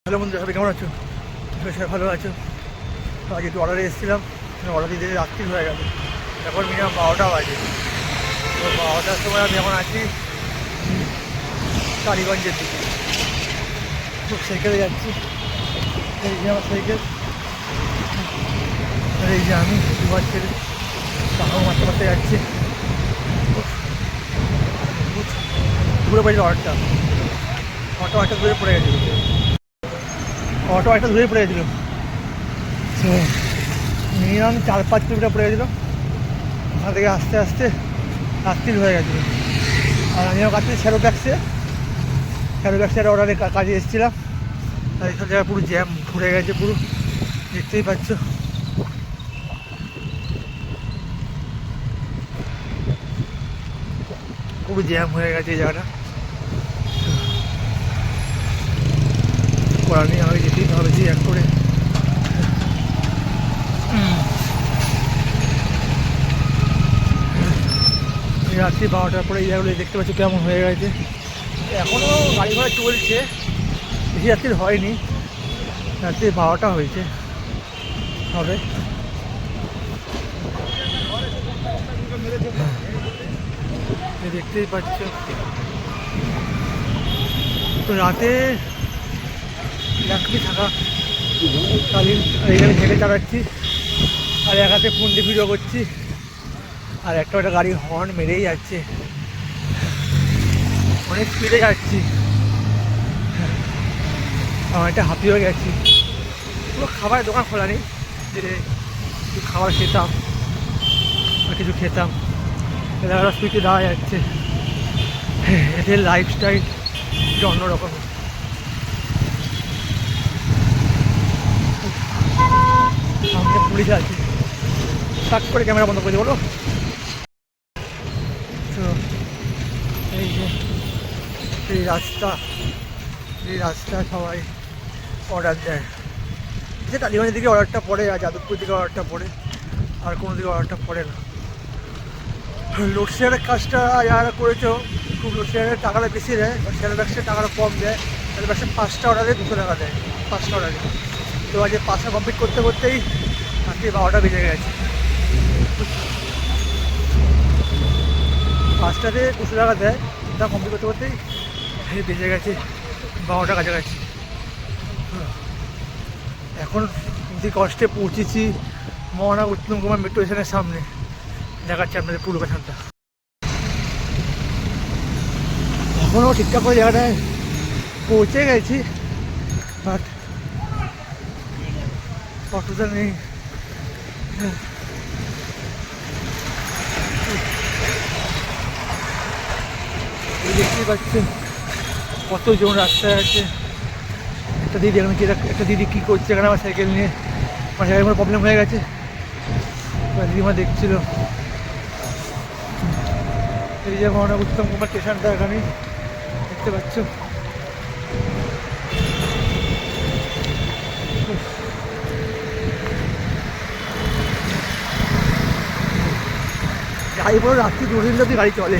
Hello বন্ধু, সবাই কেমন আছো? সবাই ভালো আছো? তো আজ একটু অর্ডারে এসেছিলাম, অর্ডার দিতে রাত্রি হয়ে গেল। এখন মিনিমাম 12টা বাজে। তো 12টার সময় আমি এখন আছি কালীগঞ্জের দিকে। খুব সাইকেলে যাচ্ছি, এই যে আমার সাইকেল, আর এই যে আমি দুবার ছেড়ে টাকাও মারতে মারতে যাচ্ছি। দূরে পড়েছিল অটো একটা দূরে পড়ে গেছিলো, ধুয়ে পড়ে গেছিলো। মিনিমাম 4-5 কিলোমিটার পড়ে গেছিলো। ওখান থেকে আস্তে আস্তে রাত্রি হয়ে গেছিলো। আর আমিও কাছে শ্যালো ট্যাক্সের অর্ডারে কাজে এসেছিলাম। আর এইসব জায়গায় পুরো জ্যাম ভরে গেছে, পুরো দেখতেই পাচ্ছ। পুরো জ্যাম হয়ে গেছে এই জায়গাটা। করার নেই, আমাকে যেতেই হবে যে এক করে। রাত্রি 12টার পরে এই জায়গাগুলো দেখতে পাচ্ছি কেমন হয়ে গেছে। এখনও গাড়ি ঘোড়া চলছে, বেশি রাত্রির হয়নি, রাত্রি 12টা হয়েছে হবে। দেখতেই পাচ্ছ তো রাতে রাত্রি থাকা কালীন এখানে হেঁটে চালাচ্ছি, আর এক হাতে ফোন দিয়ে ভিডিও করছি, আর একটা গাড়ি হর্ন মেরেই যাচ্ছে, অনেক স্পিডে যাচ্ছি। আমার একটা হাঁপিয়ে হয়ে গেছি। পুরো খাবারের দোকান খোলা নেই যে একটু খাবার খেতাম বা কিছু খেতাম, এরা স্পিডে দেওয়া যাচ্ছে। এদের লাইফস্টাইল একটু অন্যরকম। সামনে পুলিশ আছে, টাক করে ক্যামেরা বন্ধ করে বলো। তো এই যে এই রাস্তা সবাই অর্ডার দেয়, যে টালিগঞ্জের দিকে অর্ডারটা পড়ে, আর যাদবপুর দিকে অর্ডারটা পড়ে, আর কোনো দিকে অর্ডারটা পড়ে না। লোডশেয়ারের কাজটা যারা করেছো, খুব লোডশেয়ারের টাকাটা বেশি দেয়, আর শ্যালো ট্যাক্সের টাকাটা কম দেয়। শ্যালো ট্যাক্সের 5টা অর্ডারে 200 টাকা দেয়, 5টা অর্ডারে। তো আজ 5টা কমপ্লিট করতে করতেই আজকে 12টা বেজে গেছে। 5টাতে 200 টাকা দেয়, তা কমপ্লিট করতে করতেই বেজে গেছে 12টা কাছাকাছি। এখন যে কষ্টে পৌঁছেছি মহানা উত্তম কুমার মেট্রো স্টেশনের সামনে, দেখাচ্ছি আপনাদের পুরো পেছনটা। এখনও ঠিকঠাক করে জায়গাটায় পৌঁছে গেছি, বাট অটোটা নেই। দেখতেই পাচ্ছেন কতজন রাস্তায় আছে। একটা দিদি কী করছে এখানে আমার সাইকেল নিয়ে, আমার সাইকেল কোনো প্রবলেম হয়ে গেছে, দিদিমা দেখছিল। এই যে মহানা উত্তম কুমার স্টেশনটা এখানে দেখতে পাচ্ছ। গাড়ি বড় রাত্রি 2-3 অব্দি গাড়ি চলে,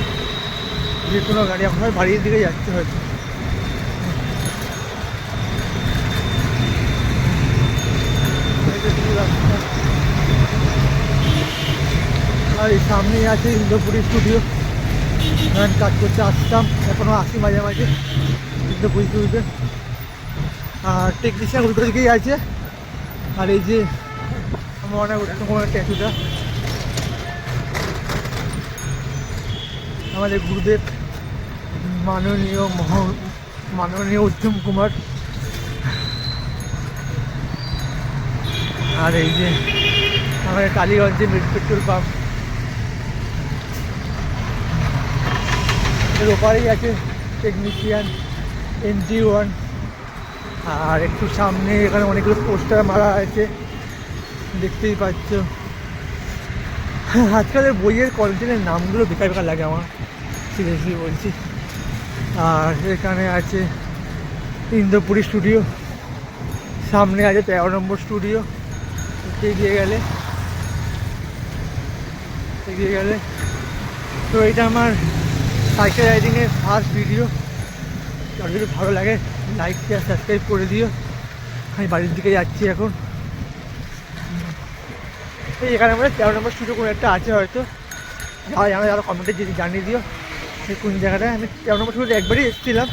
যে কোনো গাড়ি। এখন বাড়ির দিকে যাচ্ছে হয়তো। আর এই সামনেই আছে ইন্দ্রপুরী স্টুডিও, গান কাজ করতে আসতাম, এখনও আসি মাঝে মাঝে ইন্দ্রপুরী স্টুডিওতে। আর টেকনিশিয়ান উল্টো দিকেই আছে। আর এই যে আমার অনেক উত্তম কুমার ট্যাটুটা, আমাদের গুরুদেব মাননীয় উত্তম কুমার। আর এই যে আমাদের টালিগঞ্জে পেট্রোল পাম্প, এর ওপারেই আছে টেকনিশিয়ান NG1। আর একটু সামনে এখানে অনেকগুলো পোস্টার মারা আছে, দেখতেই পাচ্ছ। আজকালের বইয়ের কন্টেন্টের নামগুলো বেকার বেকার লাগে আমার, সিরিয়াসলি বলছি। আর এখানে আছে ইন্দ্রপুরী স্টুডিও, সামনে আছে 13 নম্বর স্টুডিও। এগিয়ে গেলে তো এটা আমার সাইকেল রাইডিংয়ের ফার্স্ট ভিডিও। যদি ভালো লাগে লাইক শেয়ার সাবস্ক্রাইব করে দিও। আমি বাড়ির দিকে যাচ্ছি এখন। এই এখানে আমরা 13 নম্বর স্টুডিও কোনো একটা আছে হয়তো, যারা জানো যারা কমেন্টে যদি জানিয়ে দিও সেই কোন জায়গাটায়। আমি 13 নম্বর স্টুডিওতে একবারই এসেছিলাম,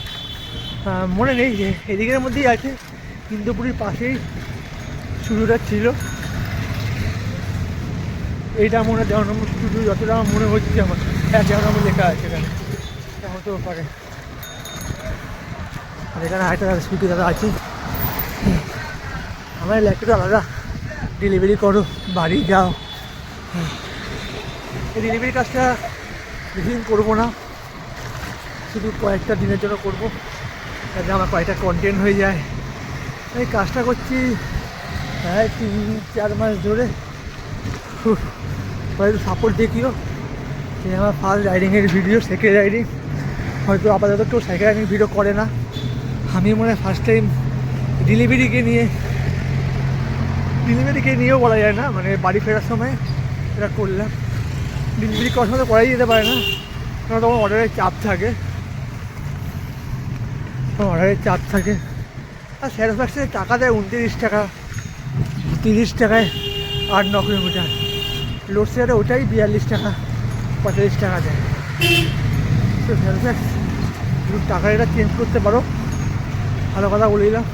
মনে নেই যে এদিকের মধ্যেই আছে, ইন্দুপুরীর পাশেই স্টুডিওটা ছিল। এইটা মনে হয় 13 নম্বর স্টুডিও, যতটা আমার মনে হচ্ছে আমার। 13 নম্বর লেখা আছে এখানে, হতেও পারে। আর এখানে আরেকটা স্কুটি দাদা আছে, আমার ল্যাপটপটা আলাদা, ডেলিভারি করো বাড়ি যাও। এই ডেলিভারি কাজটা বেশি দিন করবো না, শুধু কয়েকটা দিনের জন্য করবো, যাতে আমার কয়েকটা কন্টেন্ট হয়ে যায়। এই কাজটা করছি প্রায় 3-4 মাস ধরে। হয়তো সাপোর্ট দেখিও। এই আমার ফার্স্ট রাইডিংয়ের ভিডিও, সেকেন্ড রাইডিং। হয়তো আপাতত কেউ সাইকেল রাইডিং ভিডিও করে না, আমি মনে হয় ফার্স্ট টাইম ডেলিভারিকে নিয়েও বলা যায় না, মানে বাড়ি ফেরার সময় এটা করলাম। ডেলিভারি করার সময় তো করাই যেতে পারে না, কারণ তখন অর্ডারের চাপ থাকে, আর স্যাটিসফ্যাকশনে টাকা দেয় 29 টাকা, 30 টাকায় 8-9 কিলোমিটার। লোড শেয়ারে ওটাই 42 টাকা, 45 টাকা দেয়। তো স্যাটিসফ্যাক্স শুধু টাকা এটা চেঞ্জ করতে পারো, ভালো কথা বলে দিলাম।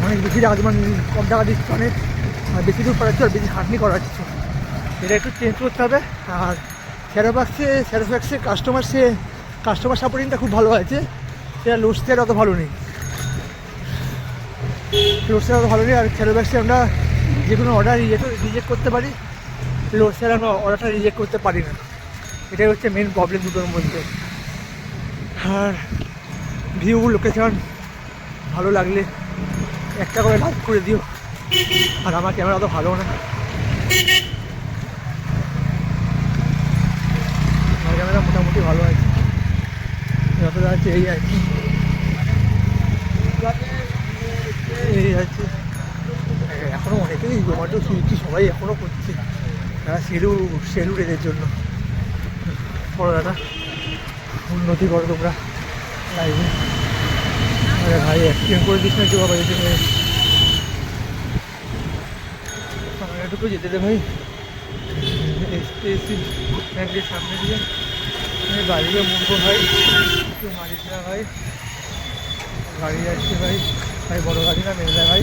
অনেক বেশি টাকা মানে কম টাকা দিচ্ছ অনেক, আর বেশি দূর পড়াচ্ছ আর বেশি খাটনি করাচ্ছ, এটা একটু চেঞ্জ করতে হবে। আর স্যাটিসফ্যাক্সে কাস্টমার সাপোর্টিংটা খুব ভালো আছে, সেটা লোড শেয়ার অত ভালো নেই। আর স্যাটিসফ্যাক্সে আমরা যে কোনো অর্ডার রিজেক্ট করতে পারি, লোড শেয়ার আমরা অর্ডারটা রিজেক্ট করতে পারি না, এটাই হচ্ছে মেন প্রবলেম দুটোর মধ্যে। আর ভিউ লোকেশন ভালো লাগলে একটা করে লাইক করে দিও। আর আমার ক্যামেরা অত ভালো না, আমার ক্যামেরা মোটামুটি ভালো আছে, যতটা আছে এই আছে। এখনও অনেকেই জোম্যাটো সুইগি সবাই এখনও করছে, তারা সেলুর এদের জন্য। বড় দাদা উন্নতি করো তোমরা লাইভে। আরে ভাই অ্যাক্সিডেন্ট করে দিস না কেউ, আবার যেতে আমার এটুকু যেতে দে ভাই। এসপি ব্যাংকের সামনে দিয়ে আমি গাড়িকে মুড়বো ভাই, একটু মারিস না ভাই। গাড়ি যাচ্ছে ভাই বড় গাড়ি না মেঘলা ভাই।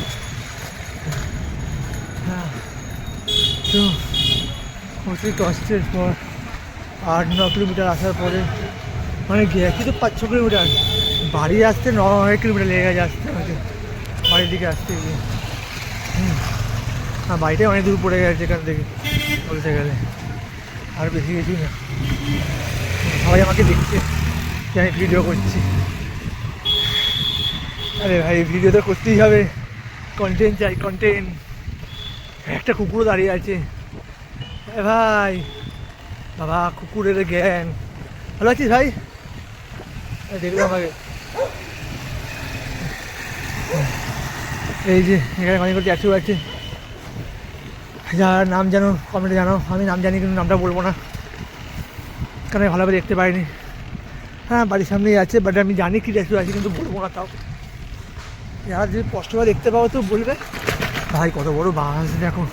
হ্যাঁ, তো অতি কষ্টের পর 8-9 কিলোমিটার আসার পরে, মানে গেছি তো 5-6 কিলোমিটার, বাড়ি আসতে 9 কিলোমিটার লেগে গেছে আসতে আমাকে, বাড়ির দিকে আসতে গিয়ে। হ্যাঁ, বাড়িটাই অনেক দূর পড়ে গেছে এখান থেকে বলতে গেলে, আর বেশি গেছি না। সবাই আমাকে দেখছে যে আমি ভিডিও করছি। আরে ভাই ভিডিও তো করতেই হবে, কন্টেন্ট চাই কন্টেন্ট। একটা কুকুরও দাঁড়িয়ে আছে, ভাই বাবা কুকুরের জ্ঞান। ভালো আছিস ভাই? দেখলাম আমাকে। এই যে এখানে অনেক ট্যাটু আছে, যার নাম জানো কমেন্টে জানাও। আমি নাম জানি কিন্তু নামটা বলবো না, কারণ আমি ভালোভাবে দেখতে পাইনি। হ্যাঁ বাড়ির সামনেই আছে, বাট আমি জানি কি ট্যাটু আছে কিন্তু বলবো না। তাও যারা যদি স্পষ্টভাবে দেখতে পাও তো বলবে। ভাই কত বড় বাস দেখো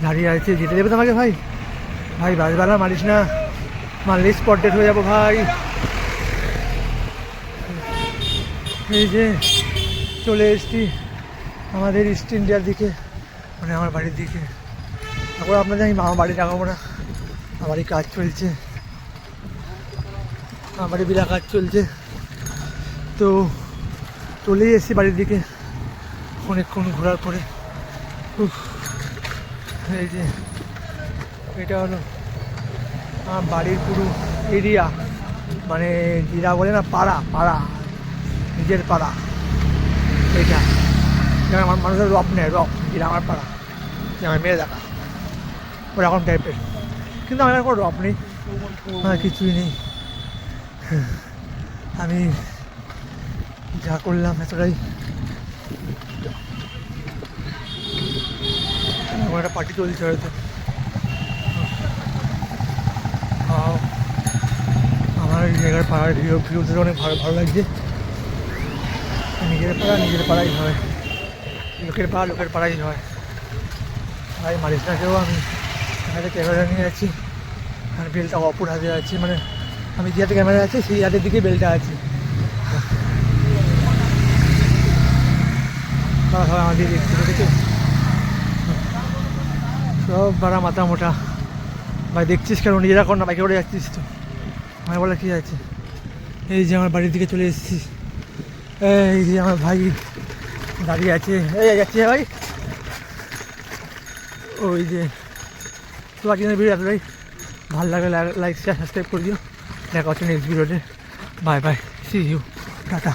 দাঁড়িয়ে আছে, যেতে দেবে তো আমাকে ভাই। বাসবেলা মারিস না, মারলে স্পট ডেট হয়ে যাবো ভাই। এই যে চলে এসছি আমাদের ইস্ট ইন্ডিয়ার দিকে, মানে আমার বাড়ির দিকে। তারপর আপনাদের আমি মামা বাড়ি দেখাবো না, আমার বাড়ির কাজ চলছে, আমার বাড়ি বিরা কাজ চলছে। তো চলেই এসেছি বাড়ির দিকে অনেকক্ষণ ঘোরার পরে। এই যে এটা হলো আমার বাড়ির পুরো এরিয়া, মানে যেটা বলে না পাড়া, নিজের পাড়া। এইটা আমার মানুষের রব নেই, যেটা আমার পাড়া, যে আমার মেয়ে দেখা ওরকম টাইপের, কিন্তু আমার কোনো রব নেই, আমার কিছুই নেই। আমি যা করলাম এতটাই। আমার একটা পার্টি চলছে হয়তো, আমার এই জায়গার পাড়ার ভিউতে অনেক ভালো লাগছে। নিজের পাড়াই হয়। লোকের পাড়াই হয়। ভাই মারিস না কেউ, আমি এখানে ক্যামেরা নিয়ে আছি আর বেলটা অপর হাতে আছে, মানে আমি যে হাতে ক্যামেরা আছে সেই হাতের দিকে বেলটা আছে। আমাদের দেখে সব ভাড়া মাথা মোটা। ভাই দেখছিস কেন, নিজেরা কর না, বাইকে করে যাচ্ছিস তো, আমি বলে কী আছে। এই যে আমার বাড়ির দিকে চলে এসেছি, এই যে আমার ভাই দাঁড়িয়ে আছে, এই যাচ্ছি ভাই। ওই যে তো আজকের ভিডিও এতটাই, ভালো লাগলে লাইক শেয়ার সাবস্ক্রাইব করে দিও। দেখা হচ্ছে নেক্সট ভিডিওতে। Bye bye, see you, tata.